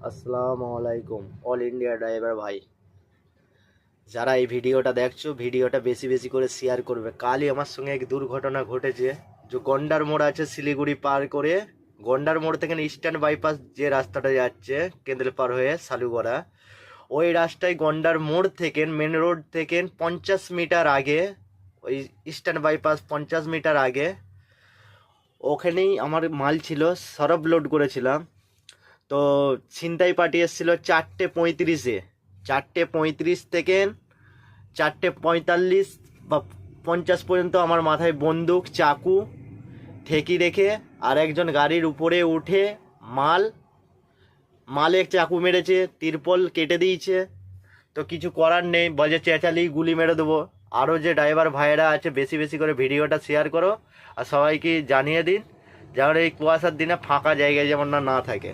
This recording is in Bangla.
আসসালামু আলাইকুম অল ইন্ডিয়া ড্রাইভার ভাই, যারা এই ভিডিওটা দেখছো ভিডিওটা বেশি বেশি করে শেয়ার করবে। কালই আমার সঙ্গে এক দুর্ঘটনা ঘটেছে। যে গন্ডার মোড় আছে শিলিগুড়ি পার করে, গন্ডার মোড় থেকে ইস্টার্ন বাইপাস যে রাস্তাটা যাচ্ছে কেন্দ্রে পার হয়ে সালুগড়া, ওই রাস্তায় গন্ডার মোড় থেকে মেন রোড থেকে 50 মিটার আগে, ওই ইস্টার্ন বাইপাস 50 মিটার আগে, ওখানেই আমার মাল ছিল, সরব লোড করেছিলাম। তো ছিনতাই পার্টি এসেছিল 4:35-এ। 4:35 থেকে 4:45 বা 50 পর্যন্ত আমার মাথায় বন্দুক, চাকু, ঠেকি রেখে আর একজন গাড়ির উপরে উঠে মালে চাকু মেরেছে, তিরপল কেটে দিয়েছে। তো কিছু করার নেই, বলে চেঁচালি গুলি মেরে দেবো। আরও যে ড্রাইভার ভাইয়েরা আছে বেশি বেশি করে ভিডিওটা শেয়ার করো আর সবাইকে জানিয়ে দিন, যেমন এই কুয়াশার দিনে ফাঁকা জায়গায় যেমন না থাকে।